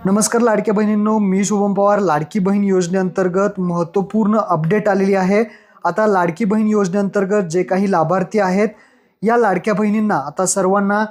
नमस्कार लाडक्या बहिणींनो, मी शुभम पवार. लाडकी बहीण योजनेअंतर्गत महत्त्वपूर्ण अपडेट आलेली आहे. आता लाडकी बहीण योजनेअंतर्गत जे काही लाभार्थी आहेत या लाडक्या बहिणींना आता सर्वांना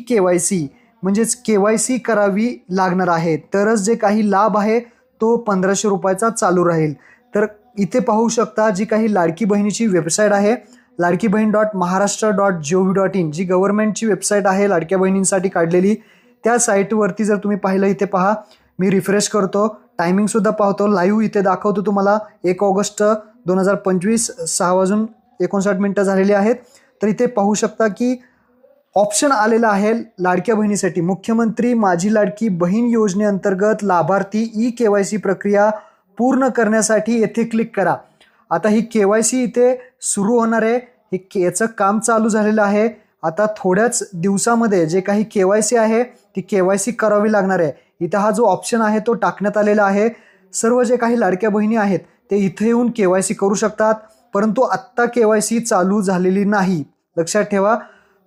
KYC म्हणजेच KYC करावी लागणार आहे. तरच जे काही लाभ आहे तो 1500 रुपयाचा चालू राहील. तर इथे पाहू शकता जी काही लाडकी बहिणीची वेबसाईट आहे ladkibahn.maharashtra.gov.in जी गव्हर्नमेंटची वेबसाईट आहे लाडक्या बहिणींसाठी काढलेली. त्या साईटवरती जर तुम्ही पाहिलं, इथे पहा, मी रिफ्रेश करतो, टायमिंगसुद्धा पाहतो, लाईव्ह इथे दाखवतो तुम्हाला. 1 ऑगस्ट 2025 6:59 झालेली आहेत. तर इथे पाहू शकता की ऑप्शन आलेला आहे लाडक्या बहिणीसाठी, मुख्यमंत्री माझी लाडकी बहीण योजनेअंतर्गत लाभार्थी KYC प्रक्रिया पूर्ण करण्यासाठी येथे क्लिक करा. आता ही KYC इथे सुरू होणार आहे. याचं काम चालू झालेलं आहे. आता थोड्याच दिवसामध्ये जे काही KYC आहे ती KYC करावी लागणार आहे. इथं हा जो ऑप्शन आहे तो टाकण्यात आलेला आहे. सर्व जे काही लाडक्या बहिणी आहेत ते इथे येऊन KYC करू शकतात, परंतु आत्ता KYC चालू झालेली नाही. लक्षात ठेवा,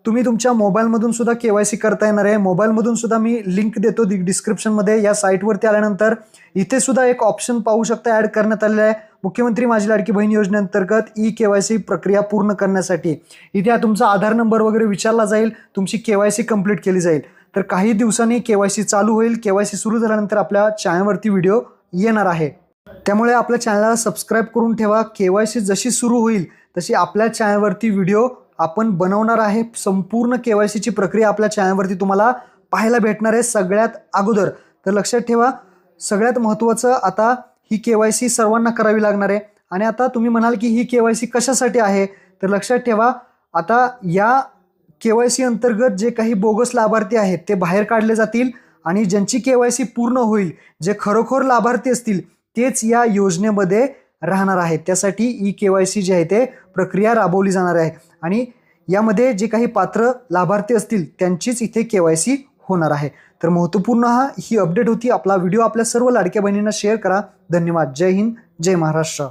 तुम्ही तुमच्या मोबाईलमधून सुद्धा KYC करता येणार आहे. मोबाईलमधून सुद्धा मी लिंक देतो डिस्क्रिप्शनमध्ये. या साईटवरती आल्यानंतर इथे सुद्धा एक ऑप्शन पाहू शकता ॲड करण्यात आलेला आहे, मुख्यमंत्री माझी लाडकी बहीण योजनेअंतर्गत KYC प्रक्रिया पूर्ण करण्यासाठी. इथे तुमचा आधार नंबर वगैरे विचारला जाईल, तुमची KYC कंप्लीट केली जाईल. तर काही दिवसांनी KYC चालू होईल. KYC सुरू झाल्यानंतर आपल्या चॅनलवरती व्हिडिओ येणार आहे. त्यामुळे आपल्या चॅनलला सबस्क्राईब करून ठेवा. KYC जशी सुरू होईल तशी आपल्या चॅनलवरती व्हिडिओ आपण बनवणार आहे. संपूर्ण KYCची प्रक्रिया आपल्या चॅनलवरती तुम्हाला पाहायला भेटणार आहे सगळ्यात अगोदर. तर लक्षात ठेवा, सगळ्यात महत्त्वाचं आता ही KYC सर्वांना करावी लागणार आहे. आणि आता तुम्ही म्हणाल की ही KYC कशासाठी आहे, तर लक्षात ठेवा, आता या KYC अंतर्गत जे काही बोगस लाभार्थी आहेत ते बाहेर काढले जातील आणि ज्यांची KYC पूर्ण होईल, जे खरोखर लाभार्थी असतील तेच या योजनेमध्ये राहणार आहेत. त्यासाठी KYC जे आहे ते प्रक्रिया राबवली जाणार आहे आणि यामध्ये जे काही पात्र लाभार्थी असतील त्यांचीच इथे KYC होणार आहे. तर महत्त्वपूर्ण ही अपडेट होती. आपला व्हिडिओ आपल्या सर्व लाडक्या बहिणींना शेअर करा. धन्यवाद. जय हिंद, जय महाराष्ट्र.